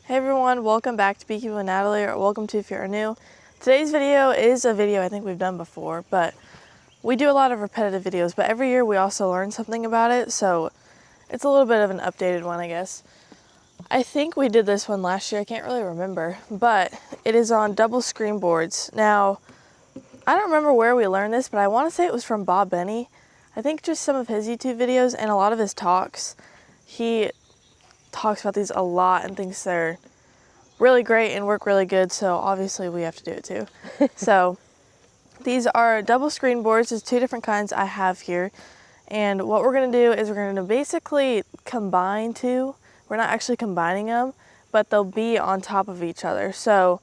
Hey everyone, welcome back to Beekeeping with Natalie, or welcome to if you're new. Today's video is a video I think we've done before, but we do a lot of repetitive videos, but every year we also learn something about it, so it's a little bit of an updated one, I guess. I think we did this one last year, I can't really remember, but it is on double screen boards. Now, I don't remember where we learned this, but I want to say it was from Bob Benny. I think just some of his YouTube videos and a lot of his talks. He talks about these a lot and thinks they're really great and work really good, so obviously we have to do it too. So these are double screen boards. There's two different kinds I have here, and what we're going to do is we're going to basically combine two. We're not actually combining them, but they'll be on top of each other. So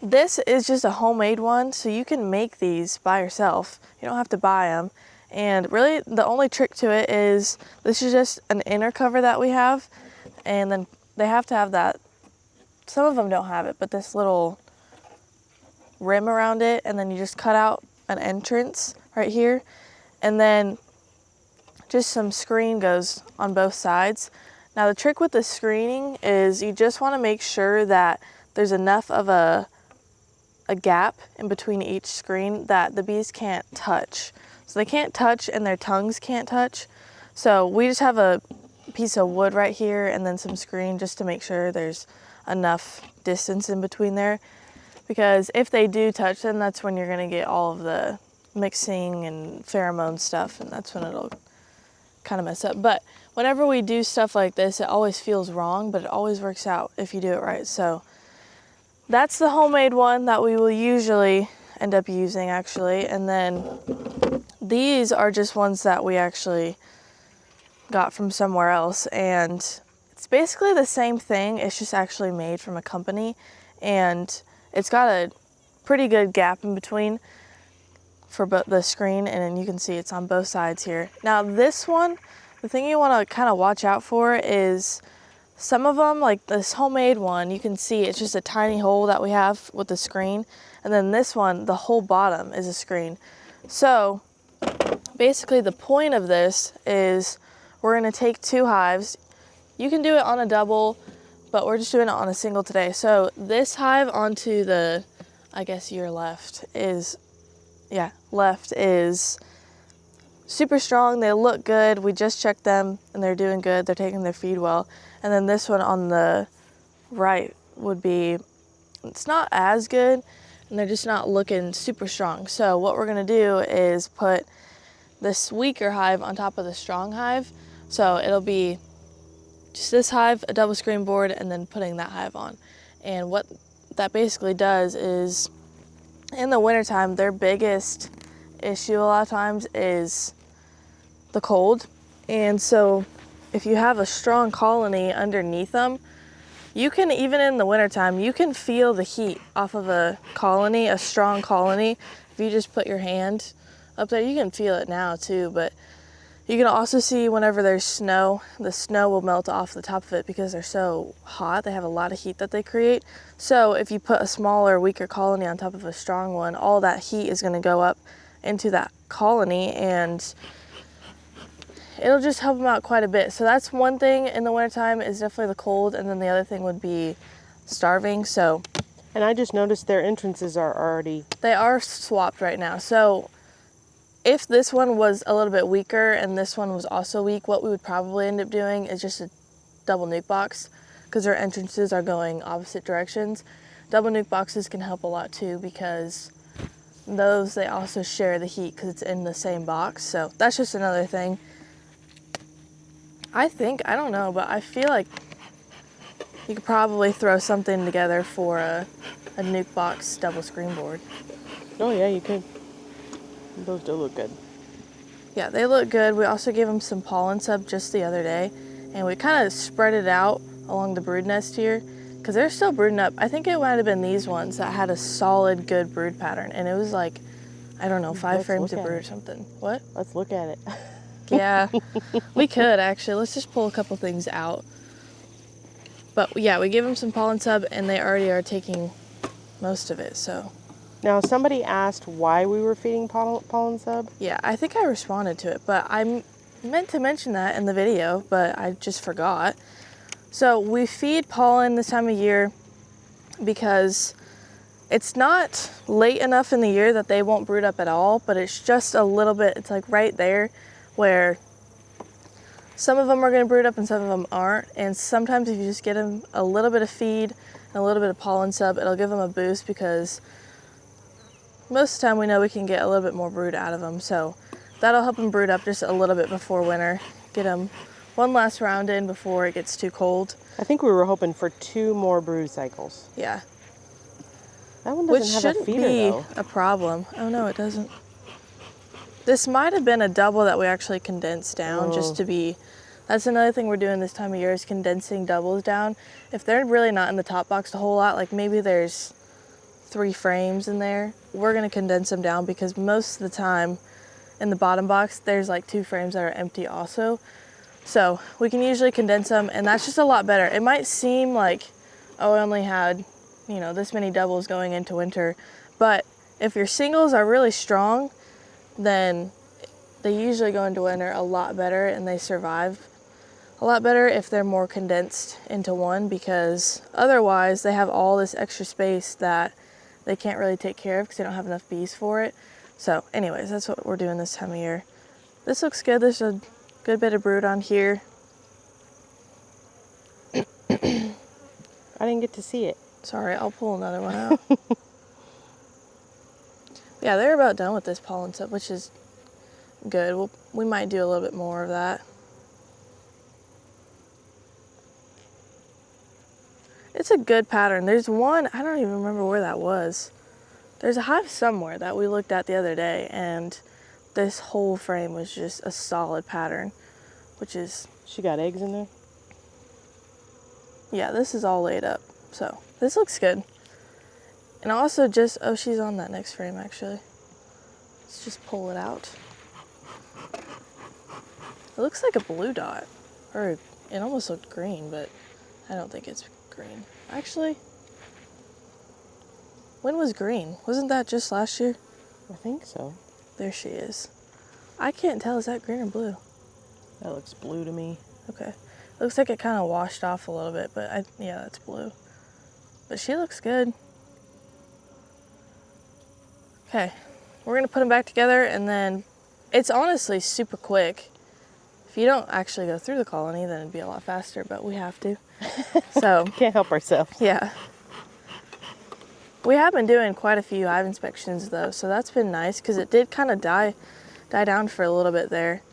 this is just a homemade one, so you can make these by yourself. You don't have to buy them. And really the only trick to it is this is just an inner cover that we have, and then they have to have that. Some of them don't have it, but this little rim around it, and then you just cut out an entrance right here, and then just some screen goes on both sides. Now the trick with the screening is you just want to make sure that there's enough of a gap in between each screen that the bees can't touch. So they can't touch and their tongues can't touch. So we just have a piece of wood right here and then some screen just to make sure there's enough distance in between there. Because if they do touch, then that's when you're going to get all of the mixing and pheromone stuff, and that's when it'll kind of mess up. But whenever we do stuff like this, it always feels wrong, but it always works out if you do it right. So that's the homemade one that we will usually end up using, actually. And then these are just ones that we actually got from somewhere else, and it's basically the same thing. It's just actually made from a company, and it's got a pretty good gap in between for the screen, and then you can see it's on both sides here. Now this one, the thing you want to kind of watch out for is some of them, like this homemade one, you can see it's just a tiny hole that we have with the screen, and then this one, the whole bottom is a screen. So basically the point of this is we're going to take two hives. You can do it on a double, but we're just doing it on a single today. So this hive onto the, I guess your left is super strong. They look good. We just checked them and they're doing good. They're taking their feed well. And then this one on the right would be, it's not as good and they're just not looking super strong. So what we're going to do is put this weaker hive on top of the strong hive. So it'll be just this hive, a double screen board, and then putting that hive on. And what that basically does is in the wintertime, their biggest issue a lot of times is the cold. And so if you have a strong colony underneath them, you can, even in the wintertime, you can feel the heat off of a colony, a strong colony. If you just put your hand up there, you can feel it now too, but you can also see whenever there's snow, the snow will melt off the top of it because they're so hot. They have a lot of heat that they create. So if you put a smaller, weaker colony on top of a strong one, all that heat is going to go up into that colony, and it'll just help them out quite a bit. So that's one thing in the wintertime is definitely the cold, and then the other thing would be starving. So, and I just noticed their entrances are already... They are swapped right now. So if this one was a little bit weaker and this one was also weak, what we would probably end up doing is just a double nuke box, because their entrances are going opposite directions. Double nuke boxes can help a lot too, because those, they also share the heat because it's in the same box. So that's just another thing. I don't know, but I feel like you could probably throw something together for a nuke box double screen board. Oh yeah, you could. Those do look good. Yeah, they look good. We also gave them some pollen sub just the other day, and we kind of spread it out along the brood nest here because they're still brooding up. I think it might have been these ones that had a solid, good brood pattern, and it was like, I don't know, 5 frames of brood or something. What? Let's look at it. Yeah, we could actually. Let's just pull a couple things out. But yeah, we gave them some pollen sub, and they already are taking most of it, so. Now, somebody asked why we were feeding pollen sub. Yeah, I think I responded to it, but I meant to mention that in the video, but I just forgot. So we feed pollen this time of year because it's not late enough in the year that they won't brood up at all, but it's just a little bit, it's like right there where some of them are going to brood up and some of them aren't. And sometimes if you just get them a little bit of feed and a little bit of pollen sub, it'll give them a boost, because most of the time we know we can get a little bit more brood out of them. So that'll help them brood up just a little bit before winter. Get them one last round in before it gets too cold. I think we were hoping for 2 more brood cycles. Yeah. That one Which doesn't have a shouldn't feeder be though. a problem. Oh no, it doesn't. This might have been a double that we actually condensed down just to be, that's another thing we're doing this time of year, is condensing doubles down. If they're really not in the top box a whole lot, like maybe there's 3 frames in there, we're gonna condense them down, because most of the time in the bottom box, there's like 2 frames that are empty also. So we can usually condense them, and that's just a lot better. It might seem like, oh, I only had, you know, this many doubles going into winter, but if your singles are really strong, then they usually go into winter a lot better, and they survive a lot better if they're more condensed into one, because otherwise they have all this extra space that they can't really take care of because they don't have enough bees for it. So anyways, that's what we're doing this time of year. This looks good. There's a good bit of brood on here. I didn't get to see it. Sorry, I'll pull another one out. Yeah, they're about done with this pollen stuff, which is good. We might do a little bit more of that. It's a good pattern. There's one, I don't even remember where that was. There's a hive somewhere that we looked at the other day, and this whole frame was just a solid pattern, which is... She got eggs in there? Yeah, this is all laid up. So this looks good. And also just, oh, she's on that next frame actually. Let's just pull it out. It looks like a blue dot, or it almost looked green, but I don't think it's green. Actually, when was green? Wasn't that just last year? I think so. There she is. I can't tell, is that green or blue? That looks blue to me. Okay. Looks like it kind of washed off a little bit, but yeah, that's blue. But she looks good. Okay, we're gonna put them back together, and then it's honestly super quick. If you don't actually go through the colony, then it'd be a lot faster, but we have to. So Can't help ourselves. yeah. We have been doing quite a few hive inspections though, so that's been nice, because it did kind of die down for a little bit there.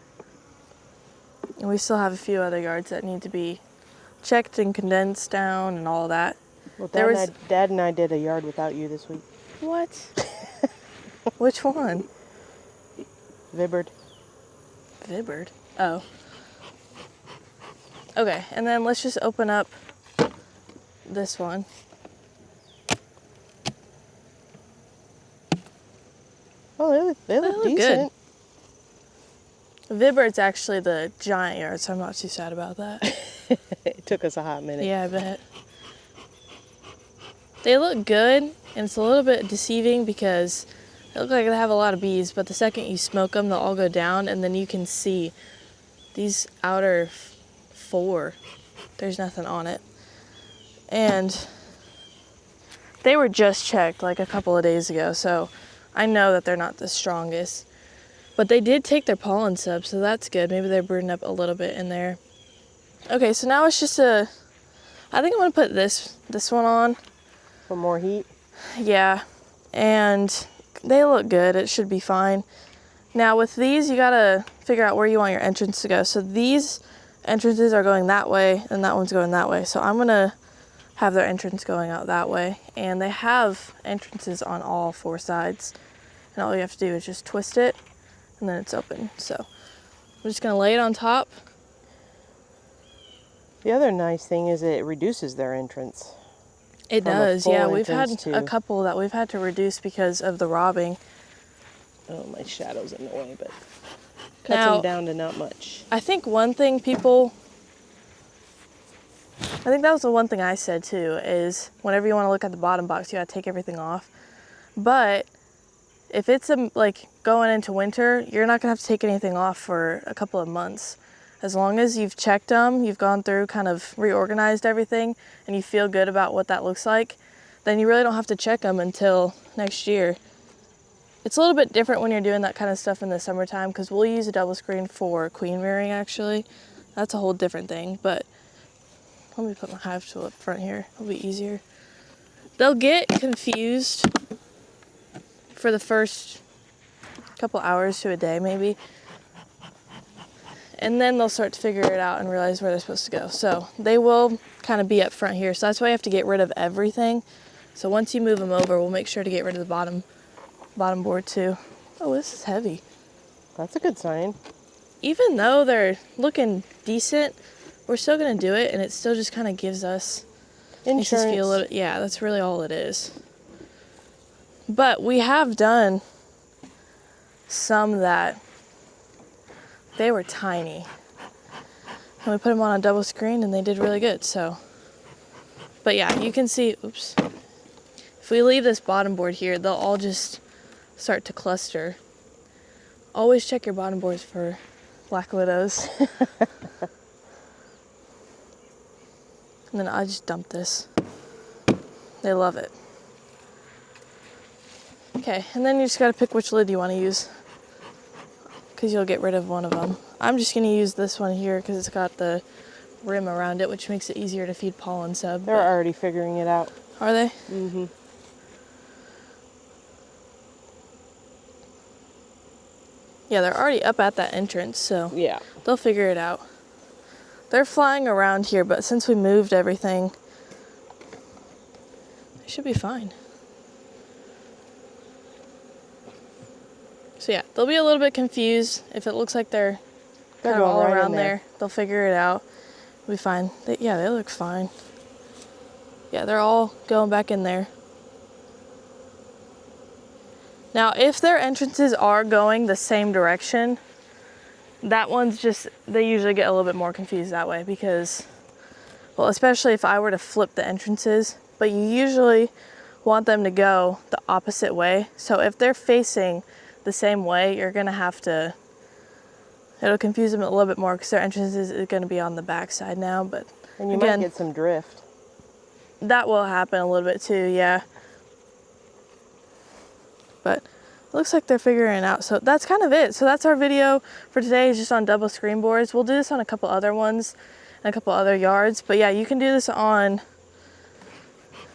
And we still have a few other yards that need to be checked and condensed down and all that. Well, There Dad and I did a yard without you this week. What? Which one? Vibbard. Vibbard? Oh. Okay, and then let's just open up this one. Oh, they look look decent. Good. Vibbard's actually the giant yard, so I'm not too sad about that. It took us a hot minute. Yeah, I bet. They look good, and it's a little bit deceiving because they look like they have a lot of bees, but the second you smoke them, they'll all go down, and then you can see these outer 4, there's nothing on it. And they were just checked like a couple of days ago, so I know that they're not the strongest. But they did take their pollen sub, so that's good. Maybe they're brooding up a little bit in there. Okay, so now it's just I think I'm gonna put this one on. For more heat? Yeah, and they look good. It should be fine. Now with these, you gotta figure out where you want your entrance to go. So these entrances are going that way, and that one's going that way. So I'm gonna have their entrance going out that way. And they have entrances on all 4 sides. And all you have to do is just twist it, and then it's open. So I'm just gonna lay it on top. The other nice thing is it reduces their entrance. It From a does, full yeah. We've had entrance a to- couple that we've had to reduce because of the robbing. Oh, my shadow's in the way, but cuts Now- them down to not much. I think one thing I think that was the one thing I said too, is whenever you want to look at the bottom box, you gotta take everything off. But if it's like going into winter, you're not gonna have to take anything off for a couple of months. As long as you've checked them, you've gone through, kind of reorganized everything, and you feel good about what that looks like, then you really don't have to check them until next year. It's a little bit different when you're doing that kind of stuff in the summertime, because we'll use a double screen for queen rearing actually. That's a whole different thing, but let me put my hive tool up front here. It'll be easier. They'll get confused for the first couple hours to a day maybe, and then they'll start to figure it out and realize where they're supposed to go. So they will kind of be up front here. So that's why you have to get rid of everything. So once you move them over, we'll make sure to get rid of the bottom board too. Oh, this is heavy. That's a good sign. Even though they're looking decent, we're still gonna do it, and it still just kind of gives us Insurance. makes us feel a little, yeah, that's really all it is. But we have done some that they were tiny, and we put them on a double screen and they did really good. So, but yeah, you can see, oops, if we leave this bottom board here, they'll all just start to cluster. Always check your bottom boards for black widows. And then I just dump this. They love it. Okay, and then you just gotta pick which lid you wanna use, because you'll get rid of one of them. I'm just gonna use this one here because it's got the rim around it, which makes it easier to feed pollen sub. They're already figuring it out. Are they? Mm-hmm. Yeah, they're already up at that entrance, so Yeah. they'll figure it out. They're flying around here, but since we moved everything, they should be fine. So yeah, they'll be a little bit confused if it looks like they're kind of all going right around in there. They'll figure it out. It'll be fine. Yeah, they look fine. Yeah, they're all going back in there. Now, if their entrances are going the same direction, that one's just, they usually get a little bit more confused that way because, well, especially if I were to flip the entrances, but you usually want them to go the opposite way. So if they're facing the same way, you're gonna have to, it'll confuse them a little bit more because their entrances is gonna be on the back side now, but And you again, might get some drift. that will happen a little bit too, yeah. But it looks like they're figuring it out. So that's kind of it. So that's our video for today, is just on double screen boards. We'll do this on a couple other ones and a couple other yards. But yeah, you can do this on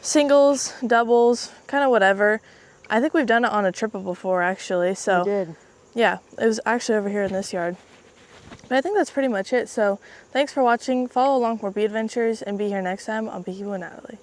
singles, doubles, kind of whatever. I think we've done it on a triple before actually. So We did. yeah, it was actually over here in this yard. But I think that's pretty much it. So thanks for watching. Follow along for bee adventures and be here next time on Beekeeping with Natalie.